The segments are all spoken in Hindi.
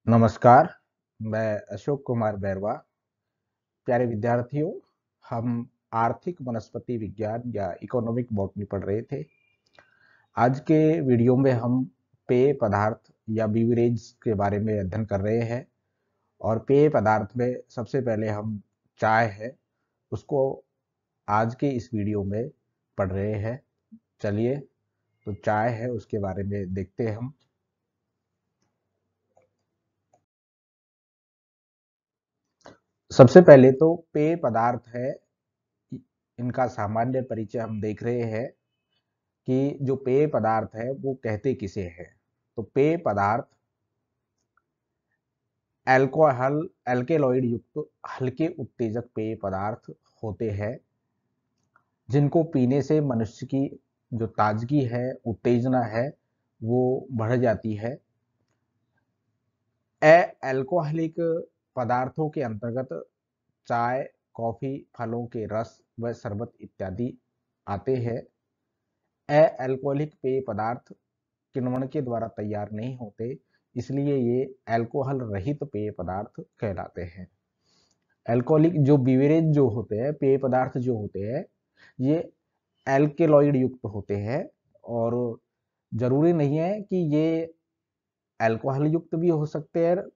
नमस्कार, मैं अशोक कुमार बैरवा। प्यारे विद्यार्थियों, हम आर्थिक वनस्पति विज्ञान या इकोनॉमिक बॉटनी पढ़ रहे थे। आज के वीडियो में हम पेय पदार्थ या बीवरेज के बारे में अध्ययन कर रहे हैं। और पेय पदार्थ में सबसे पहले हम चाय है उसको आज के इस वीडियो में पढ़ रहे हैं। चलिए, तो चाय है उसके बारे में देखते हैं हम। सबसे पहले तो पेय पदार्थ है, इनका सामान्य परिचय हम देख रहे हैं कि जो पेय पदार्थ है वो कहते किसे हैं। तो पेय पदार्थ अल्कोहल एल्केलॉइड युक्त हल्के उत्तेजक पेय पदार्थ होते हैं, जिनको पीने से मनुष्य की जो ताजगी है, उत्तेजना है, वो बढ़ जाती है। अल्कोहलिक पदार्थों के अंतर्गत चाय, कॉफी, फलों के रस व शरबत इत्यादि आते हैं। अल्कोहलिक पेय पदार्थ किण्वन के द्वारा तैयार नहीं होते, इसलिए ये अल्कोहल रहित पेय पदार्थ कहलाते हैं। अल्कोहलिक जो बीवरेज जो होते हैं, पेय पदार्थ जो होते हैं, ये एल्केलॉइड युक्त होते हैं। और जरूरी नहीं है कि ये अल्कोहल युक्त भी हो सकते हैं,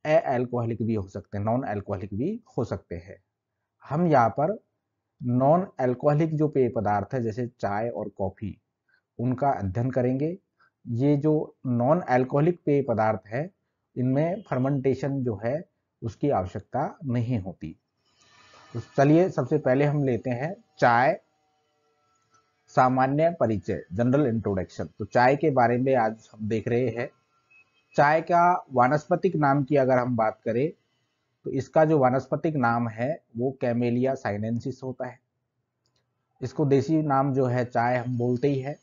अल्कोहलिक भी हो सकते हैं, नॉन अल्कोहलिक भी हो सकते हैं। हम यहाँ पर नॉन अल्कोहलिक जो पेय पदार्थ है जैसे चाय और कॉफी, उनका अध्ययन करेंगे। ये जो नॉन अल्कोहलिक पेय पदार्थ है, इनमें फर्मेंटेशन जो है उसकी आवश्यकता नहीं होती। तो चलिए, सबसे पहले हम लेते हैं चाय। सामान्य परिचय, जनरल इंट्रोडक्शन। तो चाय के बारे में आज हम देख रहे हैं। चाय का वानस्पतिक नाम की अगर हम बात करें, तो इसका जो वानस्पतिक नाम है वो कैमेलिया साइनेंसिस होता है। इसको देसी नाम जो है चाय हम बोलते ही है।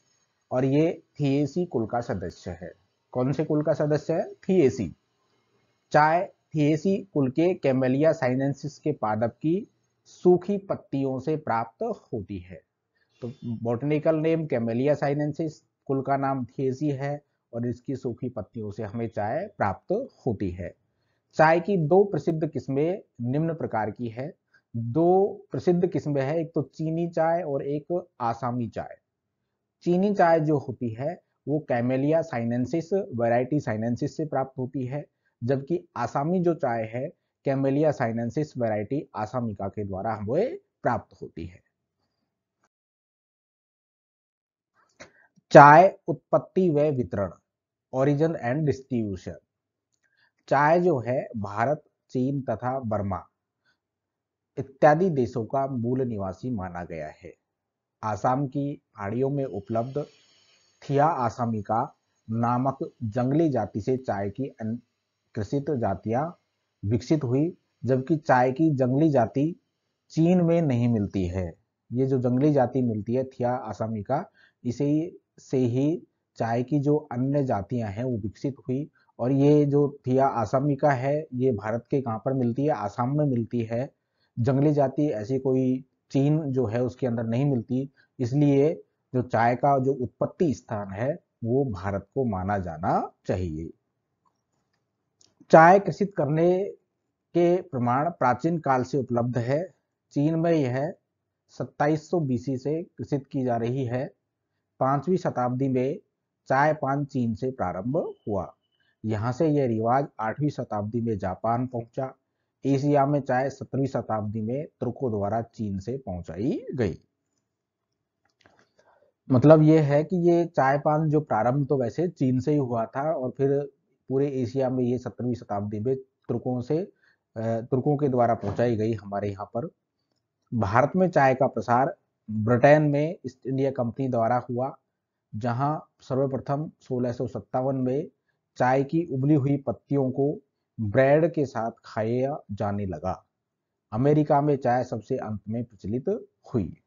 और ये थिएसी कुल का सदस्य है। कौन से कुल का सदस्य है? थिएसी। चाय थिएसी कुल के कैमेलिया साइनेंसिस के पादप की सूखी पत्तियों से प्राप्त होती है। तो बॉटनिकल नेम कैमेलिया साइनेंसिस, कुल का नाम थिएसी है, और इसकी सूखी पत्तियों से हमें चाय प्राप्त होती है। चाय की दो प्रसिद्ध किस्में निम्न प्रकार की है। दो प्रसिद्ध किस्में हैं, एक तो चीनी चाय और एक आसामी चाय। चीनी चाय जो होती है वो कैमेलिया साइनेंसिस वैरायटी साइनेंसिस से प्राप्त होती है, जबकि आसामी जो चाय है कैमेलिया साइनेंसिस वैरायटी आसामिका के द्वारा हमें प्राप्त होती है। चाय उत्पत्ति व वितरण, ओरिजिन एंड डिस्ट्रीब्यूशन। चाय जो है भारत, चीन तथा बर्मा इत्यादि देशों का मूल निवासी माना गया है। आसाम की पहाड़ियों में उपलब्ध थिया आसामिका नामक जंगली जाति से चाय की कृषित जातियां विकसित हुई, जबकि चाय की जंगली जाति चीन में नहीं मिलती है। ये जो जंगली जाति मिलती है थिया आसामिका, इसे से ही चाय की जो अन्य जातियां हैं वो विकसित हुई। और ये जो थिया आसामिका है, ये भारत के कहाँ पर मिलती है? आसाम में मिलती है। जंगली जाति ऐसी कोई चीन जो है उसके अंदर नहीं मिलती, इसलिए जो चाय का जो उत्पत्ति स्थान है वो भारत को माना जाना चाहिए। चाय कृषित करने के प्रमाण प्राचीन काल से उपलब्ध है। चीन में यह 2700 बीसी से कृषित की जा रही है। 5वीं शताब्दी में चाय पान चीन से प्रारंभ हुआ। यहाँ से यह रिवाज 8वीं शताब्दी में जापान पहुंचा। एशिया में चाय 17वीं शताब्दी में तुर्कों द्वारा चीन से पहुंचाई गई। मतलब ये है कि ये चाय पान जो प्रारंभ तो वैसे चीन से ही हुआ था, और फिर पूरे एशिया में ये 17वीं शताब्दी में तुर्कों के द्वारा पहुंचाई गई हमारे यहाँ पर। भारत में चाय का प्रसार ब्रिटेन में ईस्ट इंडिया कंपनी द्वारा हुआ, जहां सर्वप्रथम 1657 में चाय की उबली हुई पत्तियों को ब्रेड के साथ खाया जाने लगा। अमेरिका में चाय सबसे अंत में प्रचलित हुई।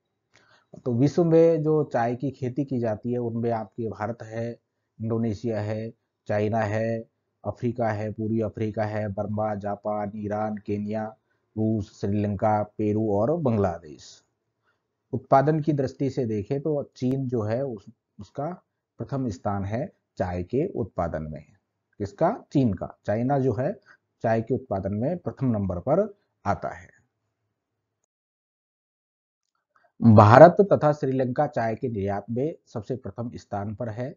तो विश्व में जो चाय की खेती की जाती है उनमें आपके भारत है, इंडोनेशिया है, चाइना है, अफ्रीका है, पूर्वी अफ्रीका है, बर्मा, जापान, ईरान, केन्या, रूस, श्रीलंका, पेरू और बांग्लादेश। उत्पादन की दृष्टि से देखें तो चीन जो है उसका प्रथम स्थान है चाय के उत्पादन में। किसका? चीन का। चाइना जो है चाय के उत्पादन में प्रथम नंबर पर आता है। भारत तथा श्रीलंका चाय के निर्यात में सबसे प्रथम स्थान पर है।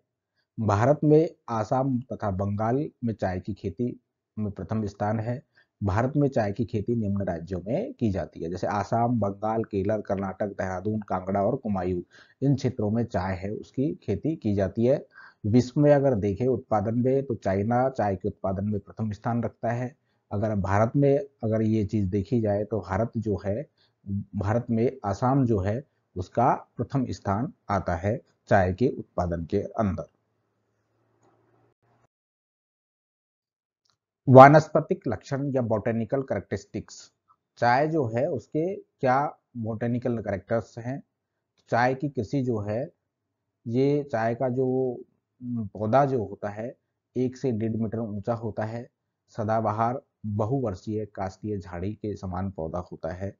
भारत में आसाम तथा बंगाल में चाय की खेती में प्रथम स्थान है। भारत में चाय की खेती निम्न राज्यों में की जाती है, जैसे आसाम, बंगाल, केरल, कर्नाटक, देहरादून, कांगड़ा और कुमायूं, इन क्षेत्रों में चाय है उसकी खेती की जाती है। विश्व में अगर देखें उत्पादन में, तो चाइना चाय के उत्पादन में प्रथम स्थान रखता है। अगर भारत में अगर ये चीज देखी जाए तो भारत में आसाम जो है उसका प्रथम स्थान आता है चाय के उत्पादन के अंदर। वानस्पतिक लक्षण या बॉटेनिकल करेक्टरिस्टिक्स, चाय जो है उसके क्या बॉटेनिकल करेक्टर्स हैं? चाय की कृषि जो है, ये चाय का जो पौधा जो होता है 1 से 1.5 मीटर ऊंचा होता है। सदाबहार बहुवर्षीय काष्ठीय झाड़ी के समान पौधा होता है,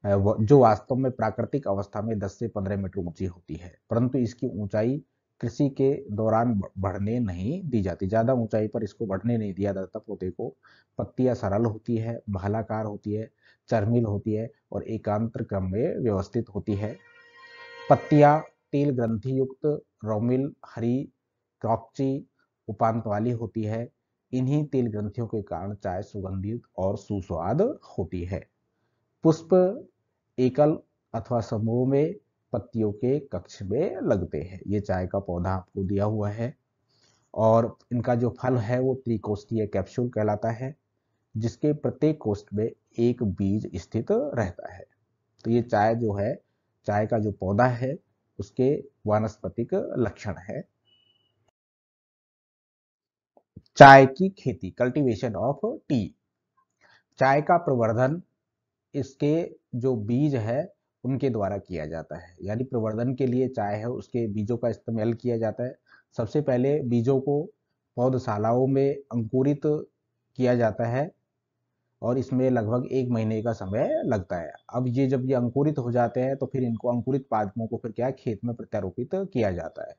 जो वास्तव में प्राकृतिक अवस्था में 10 से 15 मीटर ऊंची होती है, परंतु इसकी ऊंचाई कृषि के दौरान बढ़ने नहीं दी जाती। ज्यादा ऊंचाई पर इसको बढ़ने नहीं दिया जाता पौधे को। पत्तियां सरल होती है, भालाकार होती है, चर्मिल होती है और एकांतर क्रम में व्यवस्थित होती है। पत्तियां तेल ग्रंथि युक्त, रोमिल, हरी, क्रॉक्ची उपांत वाली होती है। इन्हीं तेल ग्रंथियों के कारण चाय सुगंधित और सुस्वाद होती है। पुष्प एकल अथवा समूह में पत्तियों के कक्ष में लगते हैं। ये चाय का पौधा आपको दिया हुआ है और इनका जो फल है वो त्रिकोष्ठीय कैप्सूल कहलाता है, जिसके प्रत्येक कोष्ठ में एक बीज स्थित रहता है। तो ये चाय जो है, चाय का जो पौधा है उसके वानस्पतिक लक्षण है। चाय की खेती, कल्टीवेशन ऑफ टी। चाय का प्रवर्धन इसके जो बीज है उनके द्वारा किया जाता है, यानी प्रवर्धन के लिए चाय है उसके बीजों का इस्तेमाल किया जाता है। सबसे पहले बीजों को पौधशालाओं में अंकुरित किया जाता है और इसमें लगभग 1 महीने का समय लगता है। अब ये जब ये अंकुरित हो जाते हैं तो फिर इनको अंकुरित पादपों को फिर क्या है, खेत में प्रत्यारोपित किया जाता है।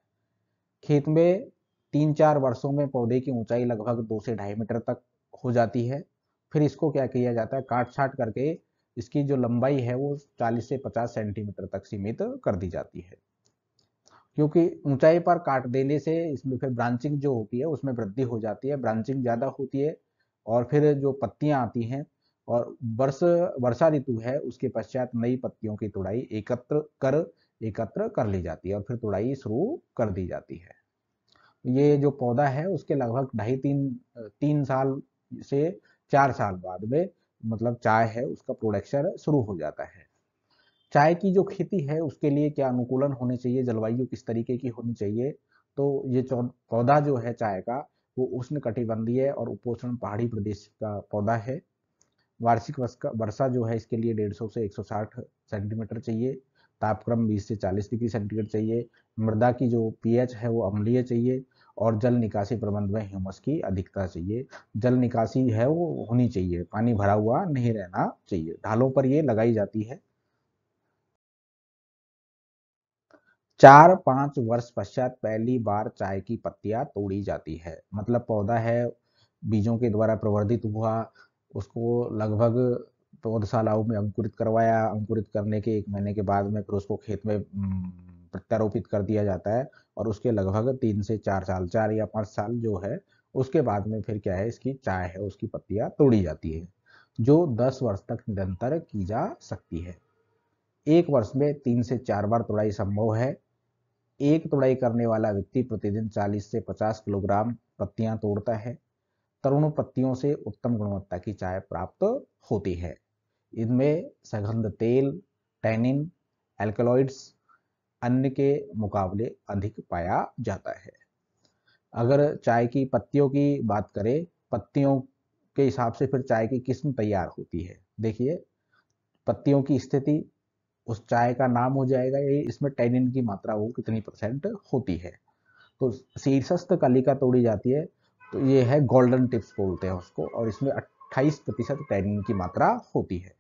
खेत में 3-4 वर्षों में पौधे की ऊंचाई लगभग 2 से 2.5 मीटर तक हो जाती है। फिर इसको क्या किया जाता है, काट छाट करके इसकी जो लंबाई है वो 40 से 50 सेंटीमीटर तक सीमित कर दी जाती है, क्योंकि ऊंचाई पर काट देने से इसमें फिर ब्रांचिंग जो होती है उसमें वृद्धि हो जाती है, ब्रांचिंग ज्यादा होती है और फिर जो पत्तियां आती हैं और वर्षा ऋतु है उसके पश्चात नई पत्तियों की तुड़ाई एकत्र कर ली जाती है और फिर तुड़ाई शुरू कर दी जाती है। ये जो पौधा है उसके लगभग 2.5-3 साल से 4 साल बाद में मतलब चाय है उसका प्रोडक्शन शुरू हो जाता है। चाय की जो खेती है उसके लिए क्या अनुकूलन होने चाहिए, जलवायु किस तरीके की होनी चाहिए? तो ये पौधा जो है चाय का वो उष्ण कटिबंधीय और उपोष्ण पहाड़ी प्रदेश का पौधा है। वार्षिक वर्षा जो है इसके लिए 150 से 160 सेंटीमीटर चाहिए। तापक्रम 20 से 40 डिग्री सेंटीग्रेड चाहिए। मृदा की जो पीएच है वो अम्लीय चाहिए और जल निकासी प्रबंध में ह्यूमस की अधिकता चाहिए। जल निकासी है वो होनी चाहिए, पानी भरा हुआ नहीं रहना चाहिए। ढालों पर ये लगाई जाती है। 4-5 वर्ष पश्चात पहली बार चाय की पत्तियां तोड़ी जाती है। मतलब पौधा है बीजों के द्वारा प्रवर्धित हुआ, उसको लगभग पौधशालाओं में अंकुरित करवाया, अंकुरित करने के 1 महीने के बाद में फिर उसको खेत में प्रत्यारोपित कर दिया जाता है और उसके लगभग 3 से 4 साल, 4 या 5 साल जो है उसके बाद में फिर क्या है, इसकी चाय है उसकी पत्तियां तोड़ी जाती है, जो 10 वर्ष तक निरंतर की जा सकती है। 1 वर्ष में 3 से 4 बार तुड़ाई संभव है। एक तुड़ाई करने वाला व्यक्ति प्रतिदिन 40 से 50 किलोग्राम पत्तियां तोड़ता है। तरुण पत्तियों से उत्तम गुणवत्ता की चाय प्राप्त होती है। इनमें सघन तेल, टैनिन, एल्कलॉइड्स अन्य के मुकाबले अधिक पाया जाता है। अगर चाय की पत्तियों की बात करें, पत्तियों के हिसाब से फिर चाय की किस्म तैयार होती है। देखिए, पत्तियों की स्थिति उस चाय का नाम हो जाएगा, ये इसमें टैनिन की मात्रा वो कितनी परसेंट होती है। तो शीर्षस्थ कलिका तोड़ी जाती है तो ये है गोल्डन टिप्स बोलते हैं उसको, और इसमें 28% टैनिन की मात्रा होती है।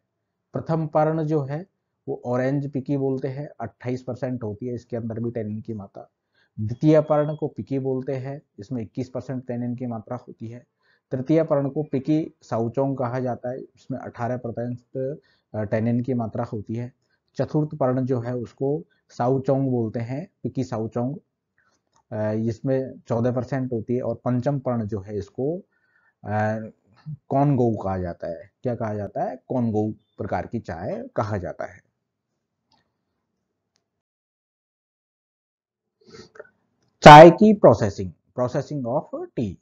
प्रथम पर्ण जो है वो ऑरेंज पिकी बोलते हैं, 28% होती है, इसके अंदर भी टैनिन की मात्रा। द्वितीय पर्ण को पिकी बोलते हैं, इसमें 21% टैनिन की मात्रा होती है। तृतीय पर्ण को पिकी साउचोंग कहा जाता है, इसमें 18% टैनिन की मात्रा होती है। चतुर्थ पर्ण जो है उसको साउचोंग बोलते हैं, पिकी साउचोंग, इसमें 14% होती है। और पंचम पर्ण जो है इसको कॉनगो कहा जाता है। क्या कहा जाता है? कॉनगो प्रकार की चाय कहा जाता है। चाय की प्रोसेसिंग, प्रोसेसिंग ऑफ टी।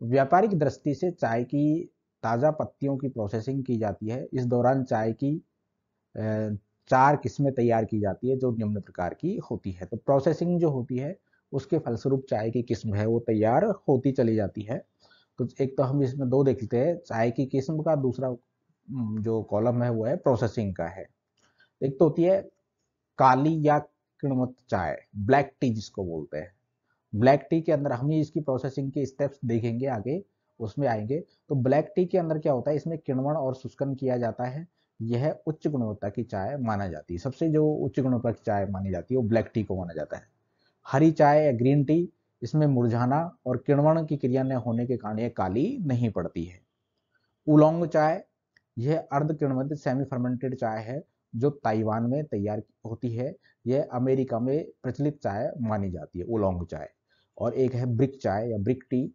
व्यापारिक दृष्टि से चाय की ताजा पत्तियों की प्रोसेसिंग की जाती है। इस दौरान चाय की चार किस्में तैयार की जाती है जो निम्न प्रकार की होती है। तो प्रोसेसिंग जो होती है उसके फलस्वरूप चाय की किस्म है वो तैयार होती चली जाती है। तो एक तो हम इसमें दो देख लेते हैं, चाय की किस्म का, दूसरा जो कॉलम है वो है प्रोसेसिंग का है। एक तो होती है काली या किण्वत चाय, ब्लैक टी जिसको बोलते हैं। ब्लैक टी के अंदर हम ही इसकी प्रोसेसिंग के स्टेप्स देखेंगे आगे, उसमें आएंगे। तो ब्लैक टी के अंदर क्या होता है, इसमें किण्वन और शुष्कन किया जाता है। यह उच्च गुणवत्ता की चाय माना जाती है। सबसे जो उच्च गुणवत्ता की चाय मानी जाती है वो ब्लैक टी को माना जाता है। हरी चाय या ग्रीन टी, इसमें मुरझाना और किण्वन की क्रिया न होने के कारण यह काली नहीं पड़ती है। उलोंग चाय, यह अर्ध किण्वित सेमी फर्मेंटेड चाय है जो ताइवान में तैयार होती है। यह अमेरिका में प्रचलित चाय मानी जाती है, उलोंग चाय। और एक है ब्रिक चाय या ब्रिक टी,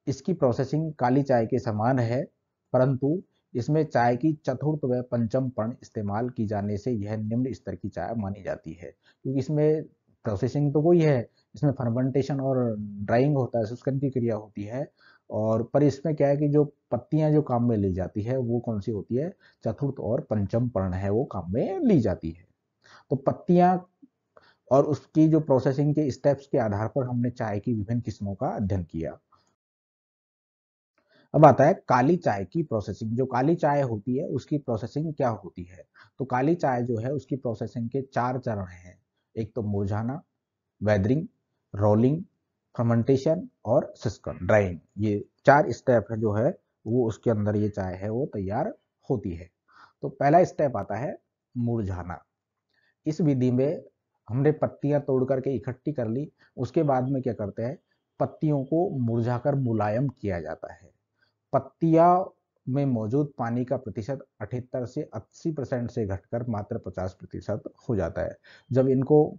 इसकी प्रोसेसिंग काली चाय के समान है, परंतु इसमें चाय की चतुर्थ व पंचम पर्ण इस्तेमाल की जाने से यह निम्न स्तर की चाय मानी जाती है। क्योंकि इसमें प्रोसेसिंग तो वही है, इसमें फर्मेंटेशन और ड्राइंग होता है, शुष्कन की क्रिया होती है। और पर इसमें क्या है कि जो पत्तियां जो काम में ली जाती है वो कौन सी होती है, चतुर्थ और पंचम पर्ण है वो काम में ली जाती है। तो पत्तियां और उसकी जो प्रोसेसिंग के स्टेप्स के आधार पर हमने चाय की विभिन्न किस्मों का अध्ययन किया। अब आता है काली चाय की प्रोसेसिंग। जो काली चाय होती है उसकी प्रोसेसिंग क्या होती है? तो काली चाय जो है उसकी प्रोसेसिंग के चार चरण हैं। एक तो मुरझाना, वेदरिंग, रोलिंग, फर्मेंटेशन और सिस्कन ड्राइंग। ये चार स्टेप है जो है वो उसके अंदर ये चाय है वो तैयार होती है। तो पहला स्टेप आता है मुरझाना। इस विधि में हमने पत्तियां तोड़ करके इकट्ठी कर ली, उसके बाद में क्या करते हैं, पत्तियों को मुरझाकर मुलायम किया जाता है। पत्तियां में मौजूद पानी का प्रतिशत 78 से 80% से घटकर मात्र 50% हो जाता है। जब इनको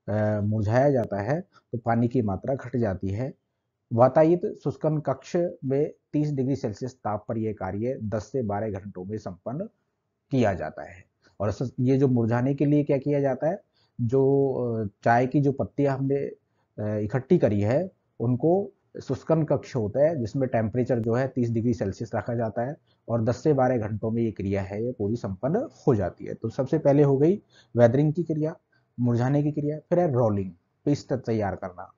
मुरझाया जाता है तो पानी की मात्रा घट जाती है। वातायित शुष्कन कक्ष में 30 डिग्री सेल्सियस ताप पर यह कार्य 10 से 12 घंटों में संपन्न किया जाता है। और ये जो मुरझाने के लिए क्या किया जाता है, जो चाय की जो पत्तियां हमने इकट्ठी करी है उनको शुष्कन कक्ष होता है जिसमें टेम्परेचर जो है 30 डिग्री सेल्सियस रखा जाता है और 10 से 12 घंटों में ये क्रिया है ये पूरी संपन्न हो जाती है। तो सबसे पहले हो गई वेदरिंग की क्रिया, मुरझाने की क्रिया, फिर है रोलिंग, पेस्ट तैयार करना।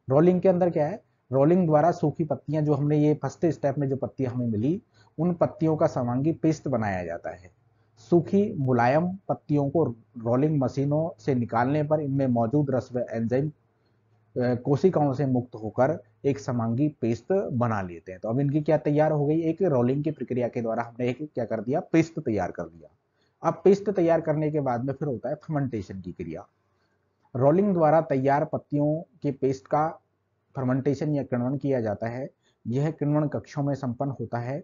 रोलिंग के अंदर क्या है, रोलिंग द्वारा सूखी पत्तियां जो हमने ये फर्स्ट स्टेप में जो पत्तियां हमें मिली उन पत्तियों का समांगी पेस्ट बनाया जाता है। सूखी मुलायम पत्तियों को रोलिंग मशीनों से निकालने पर इनमें मौजूद रस व एंजाइम कोशिकाओं से मुक्त होकर एक समांगी पेस्ट बना लेते हैं। तो अब इनकी क्या तैयार हो गई, एक रोलिंग की प्रक्रिया के द्वारा हमने एक क्या कर दिया, पेस्ट तैयार कर दिया। अब पेस्ट तैयार करने के बाद में फिर होता है फर्मेंटेशन की क्रिया। रोलिंग द्वारा तैयार पत्तियों के पेस्ट का फर्मेंटेशन या किण्वन किया जाता है। यह किण्वन कक्षों में संपन्न होता है।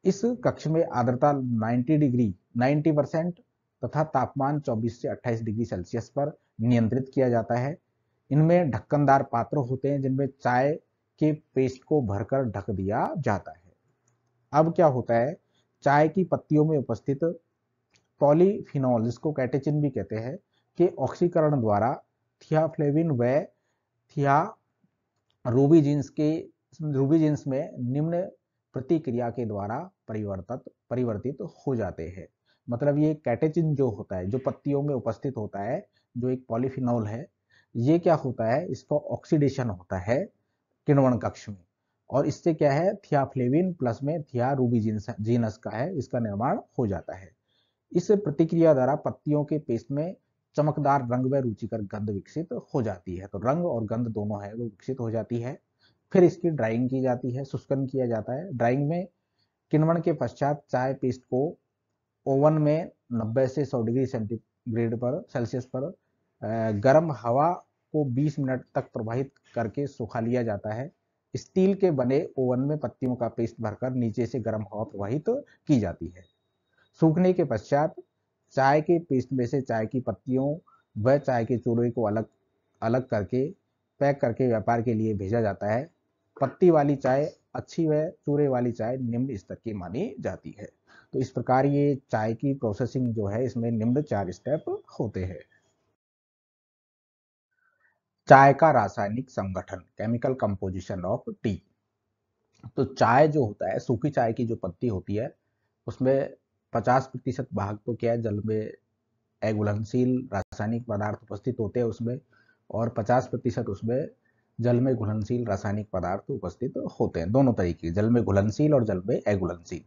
इस कक्ष में आर्द्रता 90% तथा तापमान 24 से 28 डिग्री सेल्सियस पर नियंत्रित किया जाता है। इनमें ढक्कनदार पात्र होते हैं जिनमें चाय के पेस्ट को भरकर ढक दिया जाता है। अब क्या होता है, चाय की पत्तियों में उपस्थित पॉलीफिनॉल, जिसको कैटेचिन भी कहते हैं, के ऑक्सीकरण द्वारा थियाफ्लेविन व थिया रूबी जीन्स में निम्न प्रतिक्रिया के द्वारा परिवर्तित हो जाते हैं। मतलब ये कैटेचिन जो होता है जो पत्तियों में उपस्थित होता है, जो एक पॉलीफिनॉल है, ये क्या होता है, इसका ऑक्सीडेशन होता है किण्वन कक्ष में और इससे क्या है, थियाफ्लेविन प्लस में थिया रूबी जीनस का है, इसका निर्माण हो जाता है। इस प्रतिक्रिया द्वारा पत्तियों के पेस्ट में चमकदार रंग व रुचिकर गंध विकसित हो जाती है। तो रंग और गंध दोनों है वो विकसित हो जाती है। फिर इसकी ड्राइंग की जाती है, शुष्कन किया जाता है। ड्राइंग में किण्वन के पश्चात चाय पेस्ट को ओवन में 90 से 100 डिग्री सेंटीग्रेड पर सेल्सियस पर गर्म हवा को 20 मिनट तक प्रवाहित करके सुखा लिया जाता है। स्टील के बने ओवन में पत्तियों का पेस्ट भरकर नीचे से गर्म हवा प्रवाहित की जाती है। सूखने के पश्चात चाय के पेस्ट में से चाय की पत्तियों व चाय के चूरे को अलग अलग करके पैक करके व्यापार के लिए भेजा जाता है। पत्ती वाली चाय अच्छी व चूरे वाली चाय निम्न स्तर की मानी जाती है। तो इस प्रकार ये चाय की प्रोसेसिंग जो है इसमें निम्न 4 स्टेप होते हैं। चाय का रासायनिक संगठन, केमिकल कंपोजिशन ऑफ टी। तो चाय जो होता है, सूखी चाय की जो पत्ती होती है उसमें 50% भाग तो क्या है, जल में अघुलनशील रासायनिक पदार्थ उपस्थित होते हैं उसमें, और 50% उसमें जल में घुलनशील रासायनिक पदार्थ उपस्थित होते हैं। दोनों तरीके, जल में घुलनशील और जल में अघुलनशील।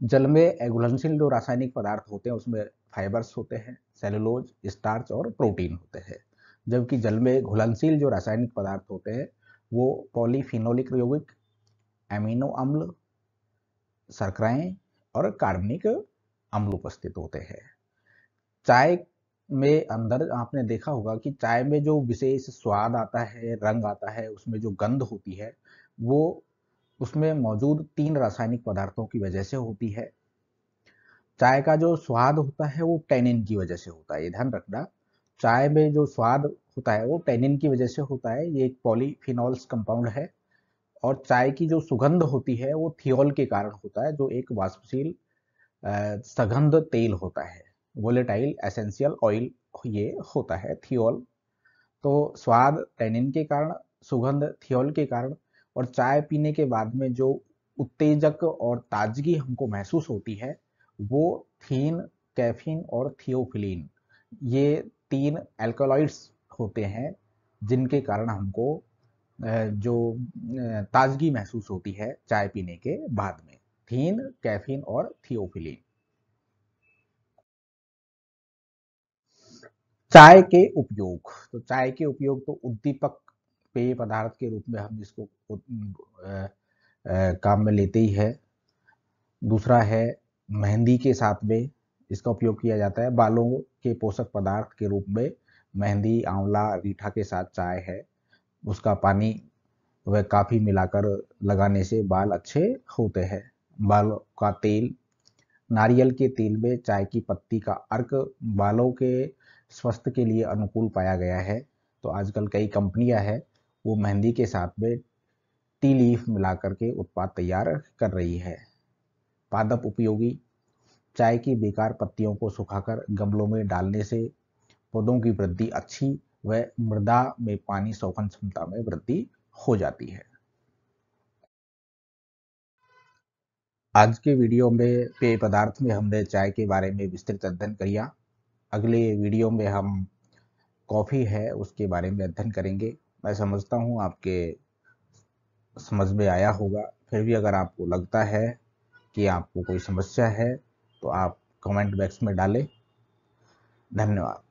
जल में अघुलनशील जो रासायनिक पदार्थ होते हैं उसमें फाइबर्स होते हैं, सेलुलोज, स्टार्च और प्रोटीन होते हैं। जबकि जल में घुलनशील जो रासायनिक पदार्थ होते हैं वो पॉलीफिनोलिक यौगिक, एमिनो अम्ल, शर्कराएं और कार्बनिक अम्ल उपस्थित होते हैं। चाय में अंदर आपने देखा होगा कि चाय में जो विशेष स्वाद आता है, रंग आता है, उसमें जो गंध होती है वो उसमें मौजूद 3 रासायनिक पदार्थों की वजह से होती है। चाय का जो स्वाद होता है वो टैनिन की वजह से होता है, ये ध्यान रखना। चाय में जो स्वाद होता है वो टैनिन की वजह से होता है, ये एक पॉलीफिनॉल्स कंपाउंड है। और चाय की जो सुगंध होती है वो थियोल के कारण होता है, जो एक वाष्पशील सगंध तेल होता है, वोलेटाइल एसेंशियल ऑयल ये होता है थियोल। तो स्वाद टैनिन के कारण, सुगंध थियोल के कारण, और चाय पीने के बाद में जो उत्तेजक और ताजगी हमको महसूस होती है वो थीन, कैफीन और थियोफिलीन, ये 3 एल्कलॉइड्स होते हैं जिनके कारण हमको जो ताजगी महसूस होती है चाय पीने के बाद में। थीन, कैफीन और थियोफिलीन। चाय के उपयोग, तो चाय के उपयोग तो उद्दीपक पेय पदार्थ के रूप में हम इसको काम में लेते ही है। दूसरा है मेहंदी के साथ में इसका उपयोग किया जाता है। बालों के पोषक पदार्थ के रूप में मेहंदी, आंवला, रीठा के साथ चाय है, उसका पानी वह काफ़ी मिलाकर लगाने से बाल अच्छे होते हैं। बाल का तेल, नारियल के तेल में चाय की पत्ती का अर्क बालों के स्वास्थ्य के लिए अनुकूल पाया गया है। तो आजकल कई कंपनियां हैं वो मेहंदी के साथ में टी लीफ मिलाकर के उत्पाद तैयार कर रही है। पादप उपयोगी, चाय की बेकार पत्तियों को सुखाकर गमलों में डालने से पौधों की वृद्धि अच्छी व मृदा में पानी सोखन क्षमता में वृद्धि हो जाती है। आज के वीडियो में पेय पदार्थ में हमने चाय के बारे में विस्तृत अध्ययन किया। अगले वीडियो में हम कॉफ़ी है उसके बारे में अध्ययन करेंगे। मैं समझता हूँ आपके समझ में आया होगा। फिर भी अगर आपको लगता है कि आपको कोई समस्या है तो आप कमेंट बॉक्स में डालें। धन्यवाद।